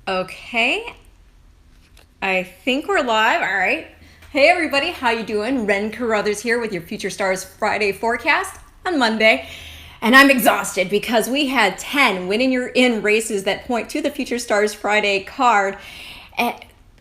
Okay, I think we're live. All right. Hey everybody, how you doing? Ren Carothers here with your Future Stars Friday forecast on Monday. And I'm exhausted because we had 10 winning your in races that point to the Future Stars Friday card. And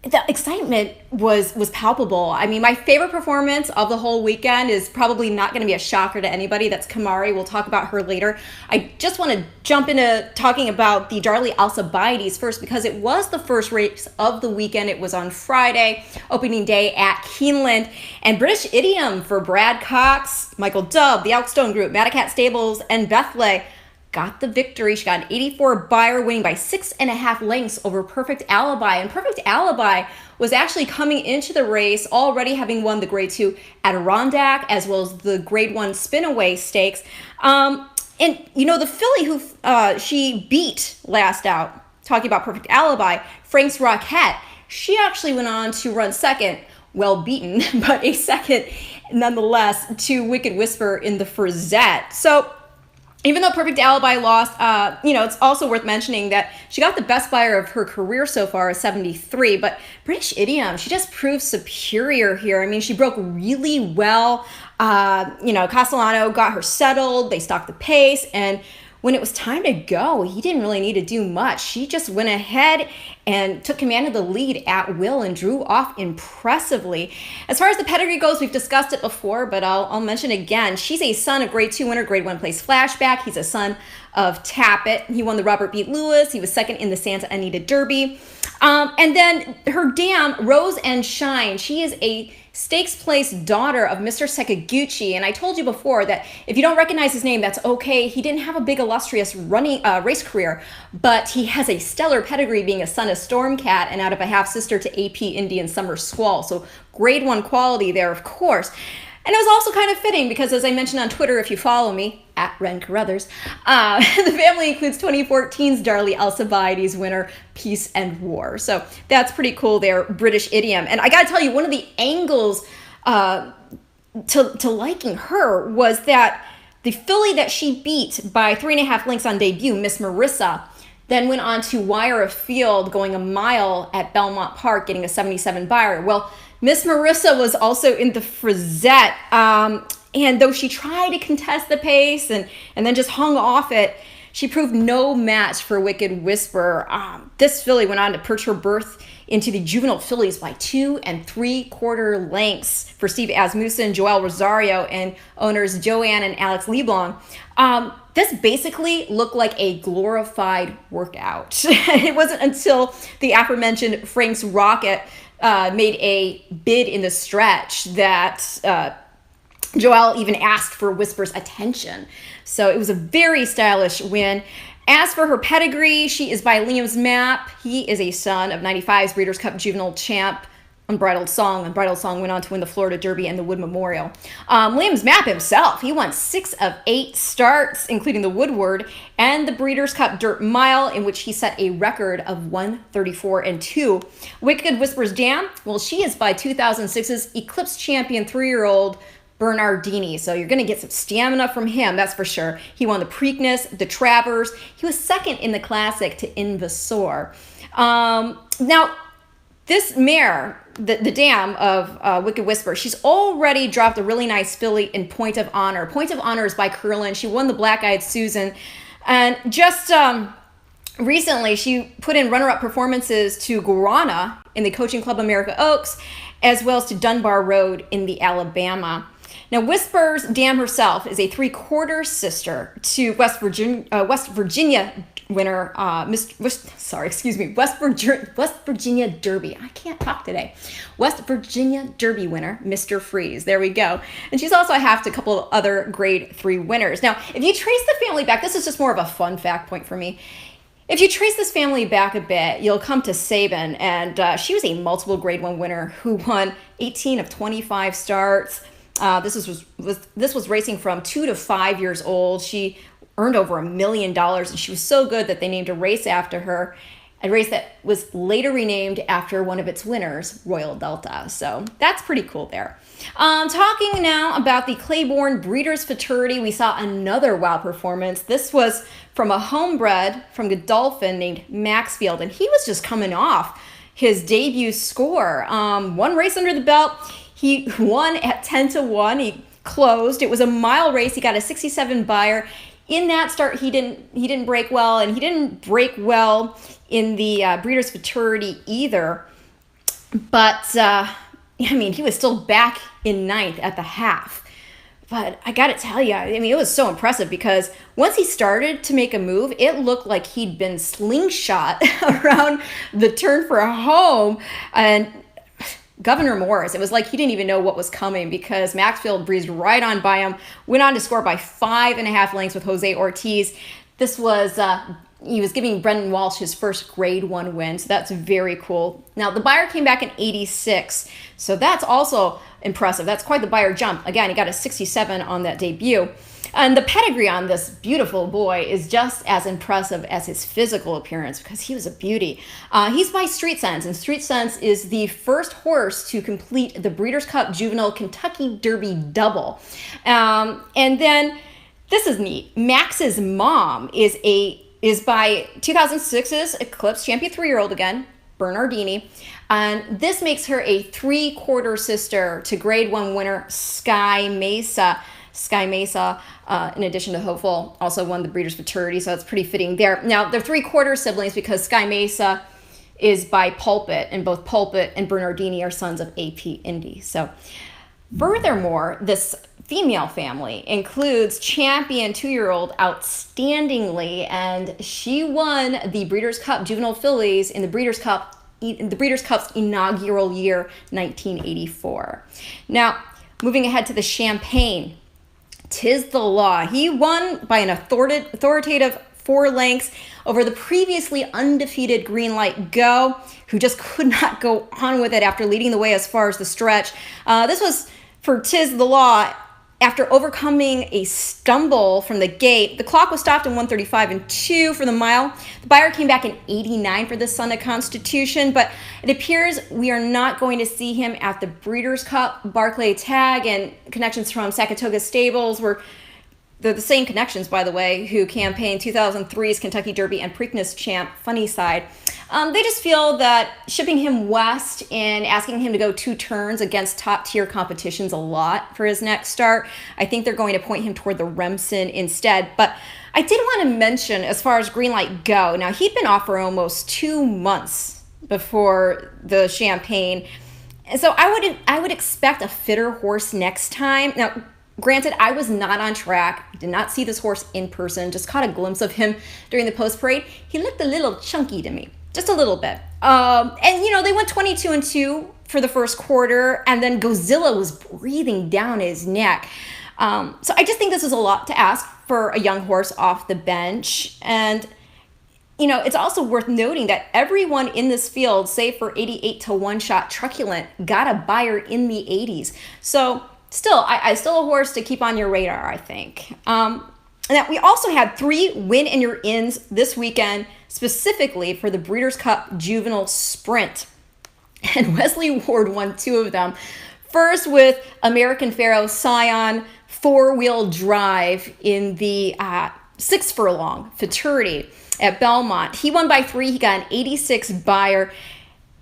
the excitement was palpable. I mean, my favorite performance of the whole weekend is probably not going to be a shocker to anybody. That's Kimari. We'll talk about her later. I just want to jump into talking about the Darlie Alcibiades first because it was the first race of the weekend. It was on Friday, opening day at Keeneland. And British Idiom for Brad Cox, Michael Dubb, the Elkstone Group, Madacat Stables, and Bethley got the victory. She got an 84 buyer, winning by 6.5 lengths over Perfect Alibi. And Perfect Alibi was actually coming into the race already having won the Grade 2 Adirondack as well as the Grade 1 Spinaway Stakes. And, you know, the filly who she beat last out, talking about Perfect Alibi, Frank's Rockette, she actually went on to run second, well beaten, but a second nonetheless to Wicked Whisper in the Frisette. So, even though Perfect Alibi lost, it's also worth mentioning that she got the best buyer of her career so far, a 73. But British Idiom, she just proved superior here. I mean, she broke really well. Castellano got her settled. They stalked the pace. And when it was time to go, he didn't really need to do much. She just went ahead and took command of the lead at will and drew off impressively. As far as the pedigree goes, we've discussed it before, but I'll mention again. She's a son of Grade 2 winner, Grade 1 place Flashback. He's a son of Tappet. He won the Robert B. Lewis. He was second in the Santa Anita Derby. And then her dam, Rose and Shine. She is a stakes place daughter of Mr. Sakaguchi. And I told you before that if you don't recognize his name, that's okay. He didn't have a big illustrious race career, but he has a stellar pedigree being a son of Stormcat and out of a half-sister to AP Indian Summer Squall. So Grade 1 quality there, of course. And it was also kind of fitting because, as I mentioned on Twitter, if you follow me, at Ren Carothers, the family includes 2014's Darlie Alcibiades winner, Peace and War. So that's pretty cool there, British Idiom. And I got to tell you, one of the angles to liking her was that the filly that she beat by 3.5 lengths on debut, Miss Marissa, then went on to wire a field going a mile at Belmont Park, getting a 77 buyer. Well, Miss Marissa was also in the Frisette, and though she tried to contest the pace and then just hung off it, she proved no match for Wicked Whisper. This filly went on to perch her berth into the juvenile fillies by 2 3/4 lengths for Steve Asmussen, Joel Rosario, and owners Joanne and Alex Leblong. This basically looked like a glorified workout. It wasn't until the aforementioned Frank's Rocket made a bid in the stretch that Joelle even asked for Whisper's attention. So it was a very stylish win. As for her pedigree, she is by Liam's Map. He is a son of 95's Breeders' Cup Juvenile Champ, Unbridled Song. Unbridled Song went on to win the Florida Derby and the Wood Memorial. Liam's Map himself, he won 6 of 8 starts, including the Woodward and the Breeders' Cup Dirt Mile, in which he set a record of 134-2. Wicked Whisper's Dam, well, she is by 2006's Eclipse Champion 3-year-old Bernardini. So you're going to get some stamina from him, that's for sure. He won the Preakness, the Travers. He was second in the Classic to Invasor. Now, this mare, the dam of Wicked Whisper, she's already dropped a really nice filly in Point of Honor. Point of Honor is by Curlin. She won the Black-Eyed Susan. And just recently, she put in runner-up performances to Guarana in the Coaching Club America Oaks, as well as to Dunbar Road in the Alabama. Now, Whisper's dam herself is a 3/4 sister to West Virginia winner, West Virginia Derby. I can't talk today. West Virginia Derby winner, Mr. Freeze. There we go. And she's also half to a couple of other Grade 3 winners. Now, if you trace the family back, this is just more of a fun fact point for me. If you trace this family back a bit, you'll come to Sabin, and she was a multiple Grade 1 winner who won 18 of 25 starts. This was racing from 2 to 5 years old. She earned over $1 million, and she was so good that they named a race after her. a race that was later renamed after one of its winners, Royal Delta. So that's pretty cool there. Talking now about the Claiborne Breeders' Futurity, we saw another wow performance. This was from a homebred from Godolphin named Maxfield, and he was just coming off his debut score. One race under the belt, he won at 10-1. He closed. It was a mile race. He got a 67 buyer. In that start, he didn't break well, and he didn't break well in the Breeders' Futurity either. But he was still back in ninth at the half. But I got to tell you, it was so impressive because once he started to make a move, it looked like he'd been slingshot around the turn for a home. And Governor Morris, it was like he didn't even know what was coming because Maxfield breezed right on by him, went on to score by 5.5 lengths with Jose Ortiz. This was, he was giving Brendan Walsh his first grade 1 win, so that's very cool. Now, the buyer came back in 86, so that's also impressive. That's quite the buyer jump. Again, he got a 67 on that debut. And the pedigree on this beautiful boy is just as impressive as his physical appearance because he was a beauty. He's by Street Sense, and Street Sense is the first horse to complete the Breeders' Cup Juvenile Kentucky Derby double. And then, this is neat, Max's mom is by 2006's Eclipse champion 3-year-old again, Bernardini. And this makes her a 3/4 sister to grade 1 winner Sky Mesa. Sky Mesa, in addition to Hopeful, also won the Breeders' Futurity, so it's pretty fitting there. Now, they're 3/4 siblings because Sky Mesa is by Pulpit, and both Pulpit and Bernardini are sons of AP Indy. So, furthermore, this female family includes champion 2-year-old Outstandingly, and she won the Breeders' Cup Juvenile Fillies in the Breeders' Cup's inaugural year, 1984. Now, moving ahead to the Champagne, 'Tis the Law. He won by an authoritative 4 lengths over the previously undefeated Greenlight Go, who just could not go on with it after leading the way as far as the stretch. This was for 'Tis the Law after overcoming a stumble from the gate. The clock was stopped in 1:35.2 for the mile. The buyer came back in 89 for the Son of Constitution, but it appears we are not going to see him at the Breeders' Cup. Barclay Tagg and connections from Saratoga Stables they're the same connections, by the way, who campaigned 2003's Kentucky Derby and Preakness champ Funnyside. They just feel that shipping him west and asking him to go 2 turns against top-tier competition's a lot for his next start. I think they're going to point him toward the Remsen instead. But I did want to mention, as far as Greenlight Go, now he'd been off for almost 2 months before the Champagne. And so I would expect a fitter horse next time. Now, granted, I was not on track, did not see this horse in person, just caught a glimpse of him during the post-parade. He looked a little chunky to me, just a little bit. And, they went 22-2 for the first quarter, and then Gozilla was breathing down his neck. So I just think this is a lot to ask for a young horse off the bench. And, it's also worth noting that everyone in this field, save for 88-1 shot Truculent, got a buyer in the 80s. So still, I still a horse to keep on your radar, I think. And that we also had 3 win-in-your-ins this weekend, specifically for the Breeders' Cup Juvenile Sprint. And Wesley Ward won 2 of them. First with American Pharoah Scion 4-wheel drive in the 6 furlong Futurity at Belmont. He won by 3. He got an 86 buyer.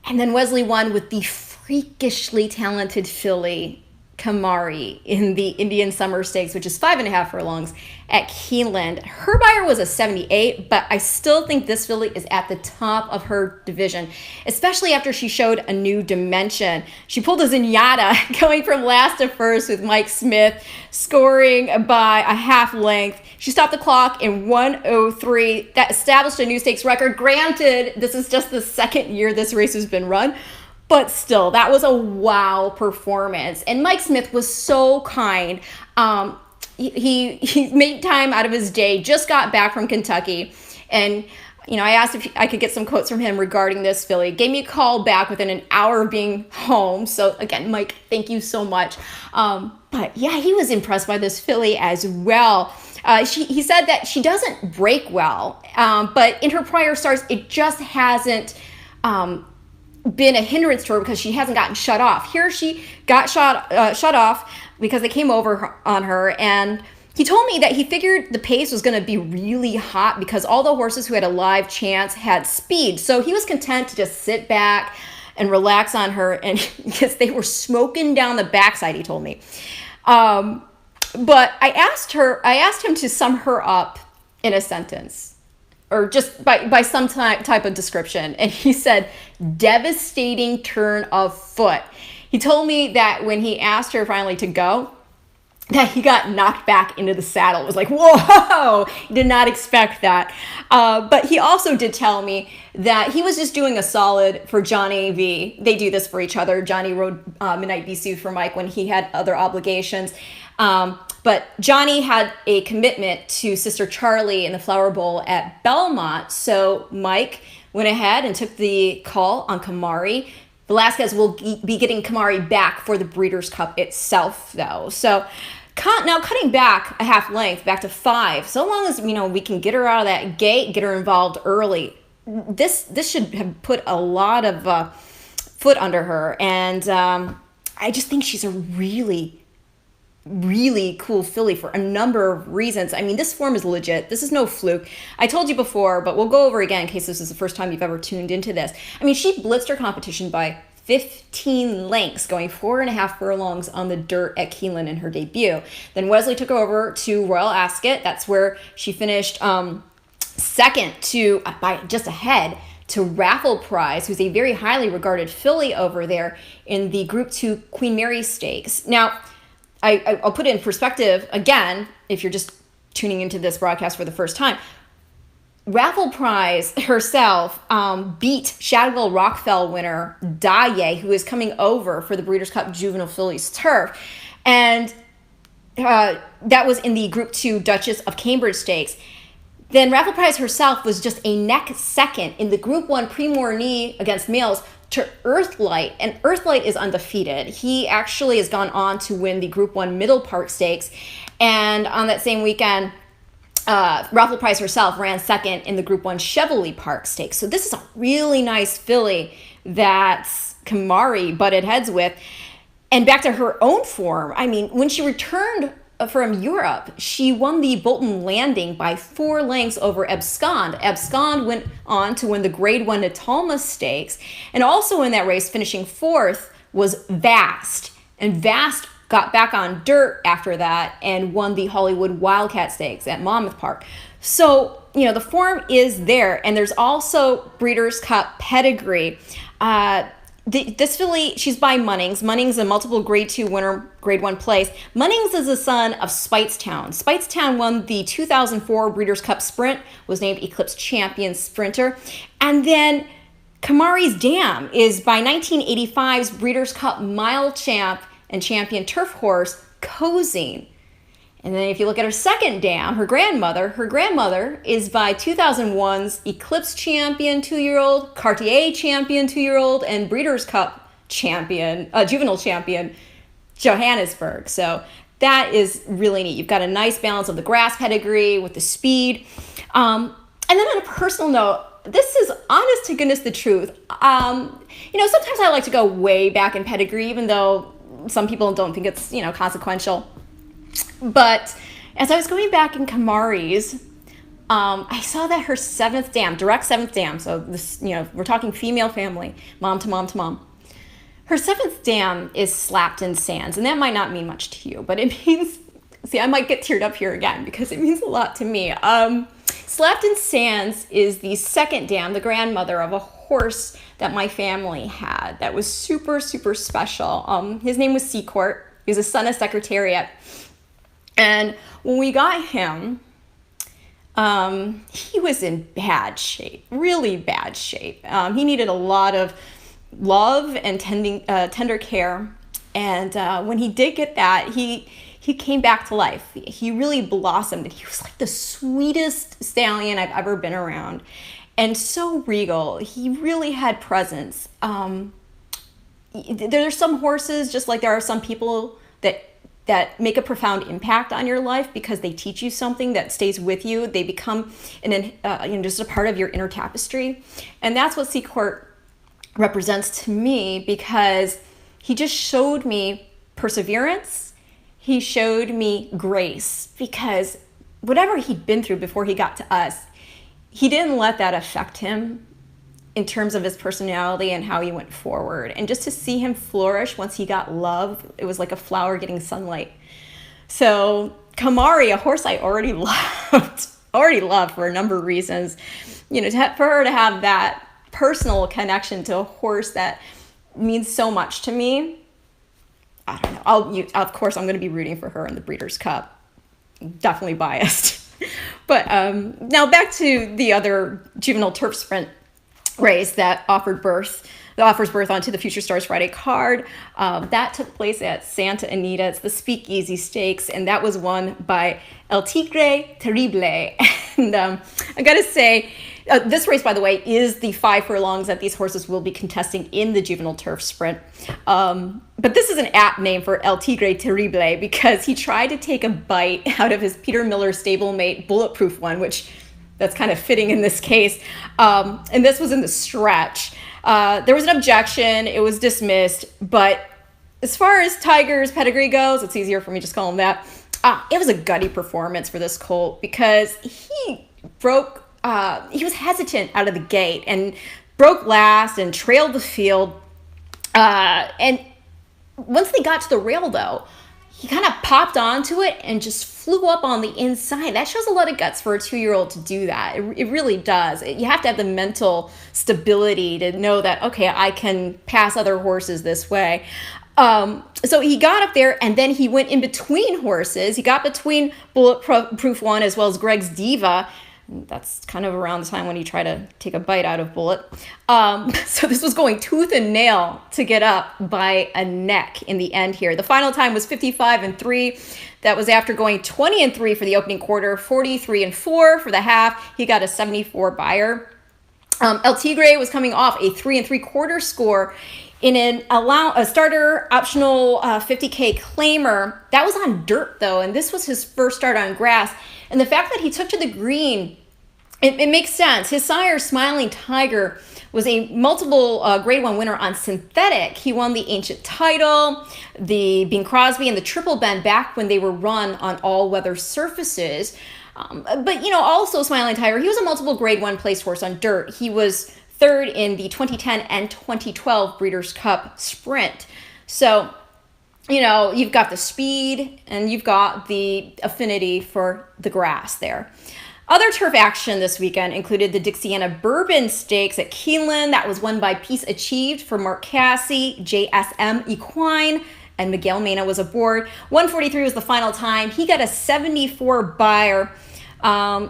And then Wesley won with the freakishly talented filly Kimari in the Indian Summer Stakes, which is 5.5 furlongs at Keeneland. Her buyer was a 78, but I still think this filly is at the top of her division, especially after she showed a new dimension. She pulled a Zenyatta going from last to first with Mike Smith, scoring by a half length. She stopped the clock in 1:03. That established a new stakes record. Granted, this is just the second year this race has been run, but still, that was a wow performance. And Mike Smith was so kind. He made time out of his day, just got back from Kentucky. And, I asked if I could get some quotes from him regarding this filly. Gave me a call back within an hour of being home. So, again, Mike, thank you so much. But, yeah, he was impressed by this filly as well. He said that she doesn't break well, but in her prior starts, it just hasn't been a hindrance to her because she hasn't gotten shut off. Here she got shut off because they came over on her, and he told me that he figured the pace was going to be really hot because all the horses who had a live chance had speed. So he was content to just sit back and relax on her, and because they were smoking down the backside, he told me. But I asked him to sum her up in a sentence, or just by some type of description. And he said, devastating turn of foot. He told me that when he asked her finally to go, that he got knocked back into the saddle. It was like, whoa, did not expect that. But he also did tell me that he was just doing a solid for Johnny V. They do this for each other. Johnny rode Midnight BC for Mike when he had other obligations. But Johnny had a commitment to Sister Charlie in the Flower Bowl at Belmont. So Mike went ahead and took the call on Kimari. Velasquez will be getting Kimari back for the Breeders' Cup itself, though. So now cutting back a half length, back to 5, so long as, we can get her out of that gate, get her involved early, this should have put a lot of foot under her. And I just think she's a really cool filly for a number of reasons. I mean, this form is legit. This is no fluke. I told you before, but we'll go over again in case this is the first time you've ever tuned into this. I mean, she blitzed her competition by 15 lengths, going 4.5 furlongs on the dirt at Keeneland in her debut. Then Wesley took her over to Royal Ascot. That's where she finished second by just ahead to Raffle Prize, who's a very highly regarded filly over there in the Group 2 Queen Mary Stakes. Now, I'll put it in perspective again, if you're just tuning into this broadcast for the first time. Raffle Prize herself beat Shadwell Rockfell winner Daye, who is coming over for the Breeders' Cup Juvenile Fillies Turf. And that was in the Group 2 Duchess of Cambridge Stakes. Then Raffle Prize herself was just a neck second in the Group 1 Prix Morny against males to Earthlight, and Earthlight is undefeated. He actually has gone on to win the Group 1 Middle Park Stakes, and on that same weekend, Raffle Prize herself ran second in the Group 1 Chevrolet Park Stakes. So this is a really nice filly that Kimari butted heads with. And back to her own form, I mean, when she returned from Europe, she won the Bolton Landing by 4 lengths over Abscond. Abscond went on to win the Grade 1 Natalma Stakes, and also in that race, finishing 4th, was Vast. And Vast got back on dirt after that and won the Hollywood Wildcat Stakes at Monmouth Park. So, the form is there, and there's also Breeders' Cup pedigree. This filly, she's by Munnings. Munnings, a multiple Grade 2 winner, Grade 1 place. Munnings is the son of Speightstown. Speightstown won the 2004 Breeders' Cup Sprint, was named Eclipse Champion Sprinter. And then Kimari's Dam is by 1985's Breeders' Cup Mile Champ and Champion Turf Horse, Cozine. And then if you look at her second dam, her grandmother is by 2001's Eclipse Champion 2-year-old, Cartier Champion 2-year-old, and Breeders' Cup Champion, Juvenile Champion, Johannesburg. So that is really neat. You've got a nice balance of the grass pedigree with the speed. And then on a personal note, this is honest to goodness the truth. Sometimes I like to go way back in pedigree, even though some people don't think it's, consequential. But as I was going back in Kimari's, I saw that her 7th dam, direct 7th dam, so this, we're talking female family, mom to mom to mom. Her 7th dam is Slapton Sands, and that might not mean much to you, but it means, I might get teared up here again because it means a lot to me. Slapton Sands is the 2nd dam, the grandmother of a horse that my family had that was super, super special. His name was Seacourt. He was a son of Secretariat. And when we got him, he was in bad shape, really bad shape. He needed a lot of love and tender care. And when he did get that, he came back to life. He really blossomed. He was like the sweetest stallion I've ever been around. And so regal. He really had presence. There's some horses, just like there are some people that that make a profound impact on your life because they teach you something that stays with you. They become just a part of your inner tapestry. And that's what Seacourt represents to me, because he just showed me perseverance. He showed me grace, because whatever he'd been through before he got to us, he didn't let that affect him in terms of his personality and how he went forward. And just to see him flourish once he got love, it was like a flower getting sunlight. So Kimari, a horse I already loved for a number of reasons, for her to have that personal connection to a horse that means so much to me. I don't know. Of course, I'm going to be rooting for her in the Breeders' Cup. Definitely biased. But now back to the other juvenile turf sprint race that offers birth onto the Future Stars Friday card. That took place at Santa Anita. It's the Speakeasy Stakes, and that was won by El Tigre Terrible. And I gotta say, this race, by the way, is the 5 furlongs that these horses will be contesting in the juvenile turf sprint. But this is an apt name for El Tigre Terrible, because he tried to take a bite out of his Peter Miller stablemate Bulletproof One, which that's kind of fitting in this case. And this was in the stretch. There was an objection. It was dismissed. But as far as Tiger's pedigree goes, it's easier for me to just call him that. It was a gutty performance for this colt, because he was hesitant out of the gate and broke last and trailed the field. And once they got to the rail, though, he kind of popped onto it and just flew up on the inside. That shows a lot of guts for a 2-year-old to do that. It really does. You have to have the mental stability to know that, okay, I can pass other horses this way. So he got up there, and then he went in between horses. He got between Bulletproof One as well as Greg's Diva. That's kind of around the time when he tried to take a bite out of Bullet. So this was going tooth and nail to get up by a neck in the end here. The final time was 55-3. That was after going 20-3 for the opening quarter, 43-4 for the half. He got a 74 buyer. El Tigre was coming off a 3 3/4 score in a starter optional 50K claimer. That was on dirt, though, and this was his first start on grass. And the fact that he took to the green, it makes sense. His sire, Smiling Tiger, was a multiple Grade 1 winner on synthetic. He won the Ancient Title, the Bing Crosby, and the Triple Bend back when they were run on all-weather surfaces. But also Smiling Tiger, he was a multiple Grade 1 placed horse on dirt. He was third in the 2010 and 2012 Breeders' Cup Sprint. So, you've got the speed and you've got the affinity for the grass there. Other turf action this weekend included the Dixiana Bourbon Stakes at Keeneland. That was won by Peace Achieved for Mark Cassie, JSM Equine, and Miguel Mena was aboard. 143 was the final time. He got a 74 buyer. The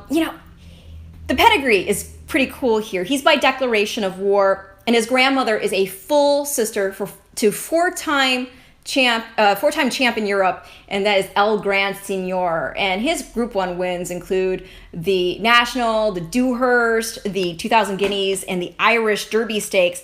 pedigree is pretty cool here. He's by declaration of war, and his grandmother is a full sister to four-time champ in Europe, and that is El Grand Senior. And his Group 1 wins include the National, the Dewhurst, the 2000 Guineas, and the Irish Derby Stakes.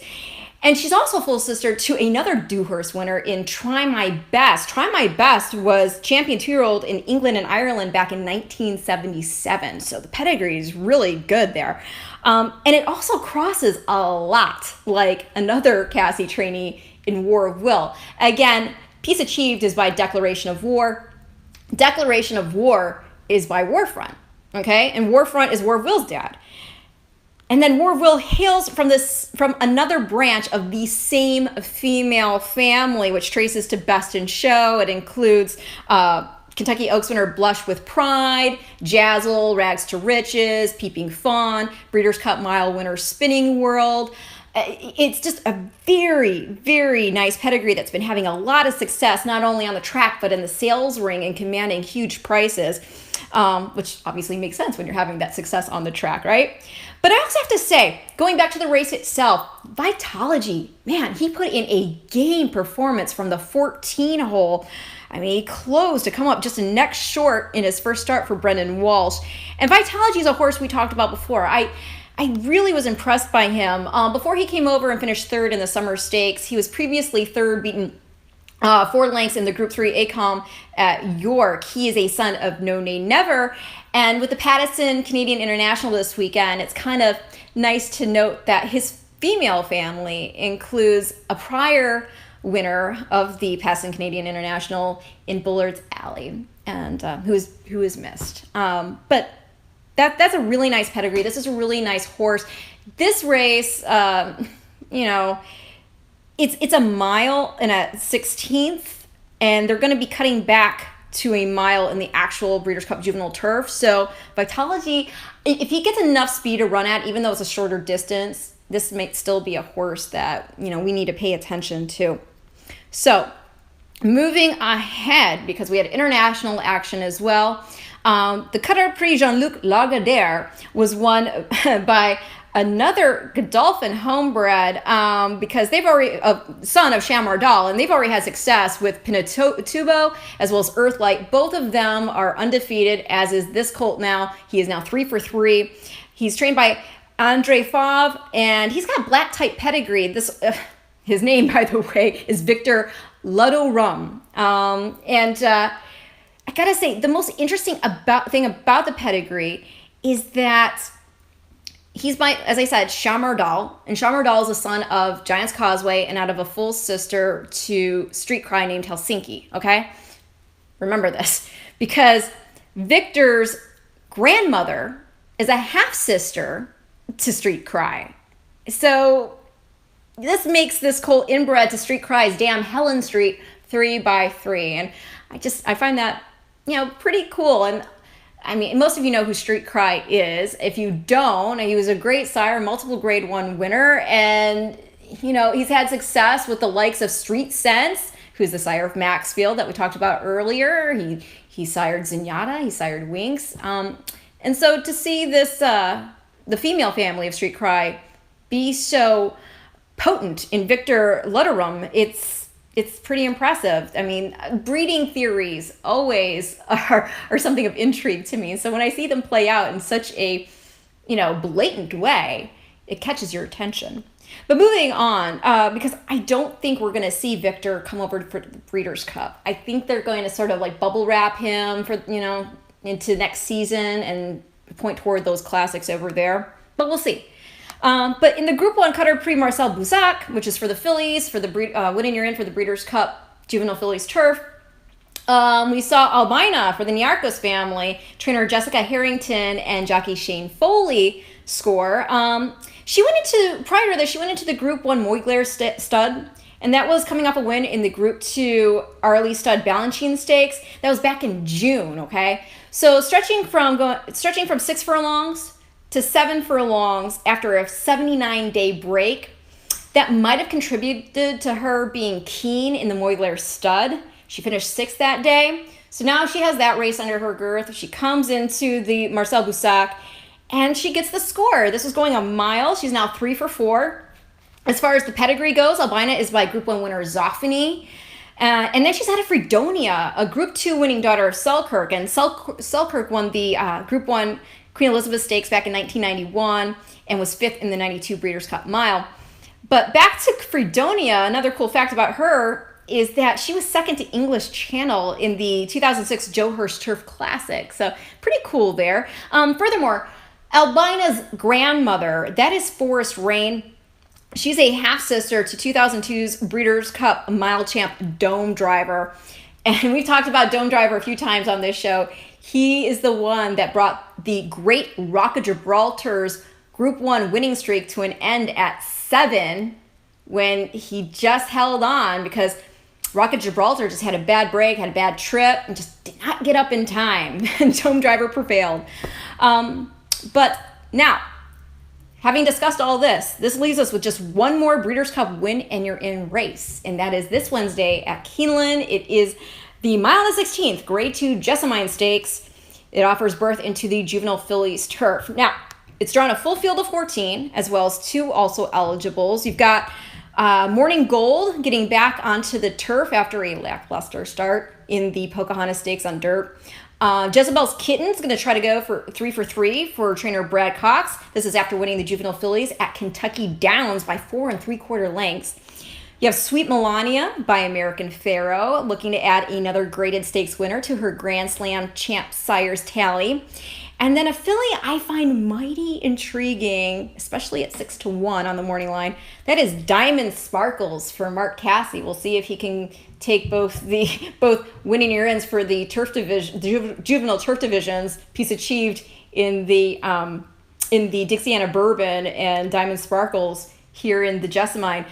And she's also full sister to another Dewhurst winner in Try My Best. Try My Best was champion 2-year-old in England and Ireland back in 1977. So the pedigree is really good there. And it also crosses a lot like another Cassie trainee in War of Will. Again, Peace Achieved is by declaration of war. Declaration of war is by Warfront. Okay? And Warfront is War of Will's dad. And then War of Will hails from another branch of the same female family, which traces to Best in Show. It includes Kentucky Oaks winner Blush with Pride, Jazzle, Rags to Riches, Peeping Fawn, Breeders' Cup Mile winner Spinning World. It's just a very, very nice pedigree that's been having a lot of success, not only on the track, but in the sales ring and commanding huge prices, which obviously makes sense when you're having that success on the track, right? But I also have to say, going back to the race itself, Vitology, man, he put in a game performance from the 14 hole. I mean, he closed to come up just a neck short in his first start for Brendan Walsh. And Vitology is a horse we talked about before. I really was impressed by him. Before he came over and finished third in the Summer Stakes, he was previously third, beaten 4 lengths in the Group 3 ACOM at York. He is a son of No Nay Never. And with the Pattison Canadian International this weekend, it's kind of nice to note that his female family includes a prior winner of the Pattison Canadian International in Bullard's Alley, and who is missed. But that's a really nice pedigree. This is a really nice horse. This race, it's a mile and a 16th, and they're going to be cutting back to a mile in the actual Breeders' Cup Juvenile Turf. So Vitology, if he gets enough speed to run at, even though it's a shorter distance, this might still be a horse that, we need to pay attention to. So moving ahead, because we had international action as well, the Qatar Prix Jean-Luc Lagardère was won by another Godolphin homebred, because they've already, son of Chamardal, and they've already had success with Pinatubo as well as Earthlight. Both of them are undefeated, as is this colt now. He is now 3 for 3. He's trained by Andre Favre, and he's got black type pedigree. His name, by the way, is Victor Ludorum. I gotta say, the most interesting thing about the pedigree is that he's by, as I said, Chamardal, and Chamardal is the son of Giant's Causeway and out of a full sister to Street Cry named Helsinki, okay? Remember this, because Victor's grandmother is a half-sister to Street Cry. So this makes this colt inbred to Street Cry's Damn Helen Street 3x3, and I find that, pretty cool. And I mean, most of you know who Street Cry is. If you don't, he was a great sire, multiple grade 1 winner. And, he's had success with the likes of Street Sense, who's the sire of Maxfield that we talked about earlier. He sired Zenyatta, he sired Winx. And so to see this, the female family of Street Cry be so potent in Victor Ludorum, it's pretty impressive. I mean, breeding theories always are something of intrigue to me. So when I see them play out in such a, blatant way, it catches your attention. But moving on, because I don't think we're going to see Victor come over for the Breeders' Cup. I think they're going to sort of like bubble wrap him for, into next season and point toward those classics over there. But we'll see. But in the Group 1 Qatar Prix Marcel Boussac, which is for the fillies, for the winning you're in for the Breeders' Cup Juvenile Fillies Turf, we saw Albina for the Niarchos family, trainer Jessica Harrington and jockey Shane Foley score. Prior to this, she went into the Group 1 Moiglair stud, and that was coming off a win in the Group 2 Arlie Stud Balanchine Stakes. That was back in June, okay? So stretching from 6 furlongs to 7 furlongs after a 79-day break, that might have contributed to her being keen in the Moiglair stud. She finished 6th that day. So now she has that race under her girth. She comes into the Marcel Boussac, and she gets the score. This was going a mile. She's now 3 for 4. As far as the pedigree goes, Albina is by Group 1 winner Zoffany. And then she's had a Fredonia, a Group 2 winning daughter of Selkirk. And Selkirk won the Group 1 Queen Elizabeth Stakes back in 1991 and was 5th in the 92 Breeders' Cup Mile. But back to Fredonia, another cool fact about her is that she was 2nd to English Channel in the 2006 Joe Hirsch Turf Classic. So pretty cool there. Furthermore, Albina's grandmother, that is Forest Rain. She's a half-sister to 2002's Breeders' Cup Mile Champ Dome Driver. And we've talked about Dome Driver a few times on this show. He is the one that brought the great Rock of Gibraltar's Group 1 winning streak to an end at 7 when he just held on because Rock of Gibraltar just had a bad break, had a bad trip, and just did not get up in time. And Dome Driver prevailed. But now, having discussed all this leaves us with just one more Breeders' Cup win and you're in race. And that is this Wednesday at Keeneland. It is the mile and 16th Grade 2 Jessamine Stakes. It offers birth into the Juvenile Fillies Turf. Now, it's drawn a full field of 14, as well as 2 also eligibles. You've got Morning Gold getting back onto the turf after a lackluster start in the Pocahontas Stakes on dirt. Jezebel's Kitten's going to try to go for 3 for 3 for trainer Brad Cox. This is after winning the Juvenile Fillies at Kentucky Downs by 4 3/4 lengths. You have Sweet Melania by American Pharoah, looking to add another graded stakes winner to her Grand Slam champ sires tally. And then a filly I find mighty intriguing, especially at 6-1 on the morning line. That is Diamond Sparkles for Mark Casse. We'll see if he can take both winning earns for the turf division, juvenile turf divisions, piece achieved in the Dixiana Bourbon and Diamond Sparkles here in the Jessamine.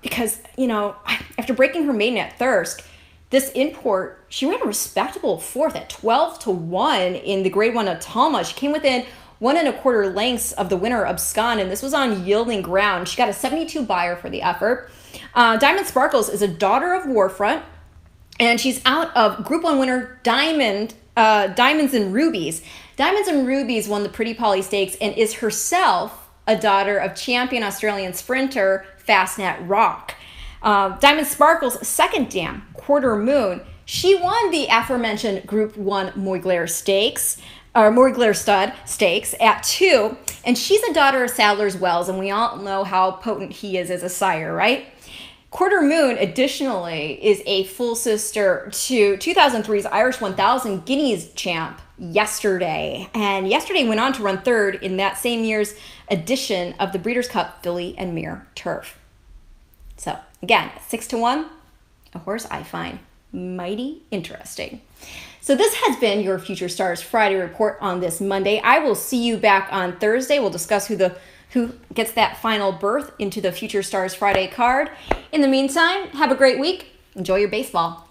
Because, after breaking her maiden at Thirsk, this import, she ran a respectable fourth at 12-1 in the Grade 1 of Talma. She came within 1 1/4 lengths of the winner, Abscon, and this was on yielding ground. She got a 72 buyer for the effort. Diamond Sparkles is a daughter of Warfront, and she's out of Group 1 winner Diamonds and Rubies. Diamonds and Rubies won the Pretty Polly Stakes and is herself a daughter of champion Australian sprinter Fastnet Rock. Diamond Sparkle's second dam, Quarter Moon, she won the aforementioned Group 1 Moiglaire Stud Stakes at 2, and she's a daughter of Sadler's Wells, and we all know how potent he is as a sire, right? Quarter Moon, additionally, is a full sister to 2003's Irish 1000 Guineas champ, Yesterday. And Yesterday went on to run third in that same year's edition of the Breeders' Cup Filly and Mare Turf. So, again, 6-1, a horse I find mighty interesting. So this has been your Future Stars Friday report on this Monday. I will see you back on Thursday. We'll discuss who gets that final berth into the Future Stars Friday card. In the meantime, have a great week. Enjoy your baseball.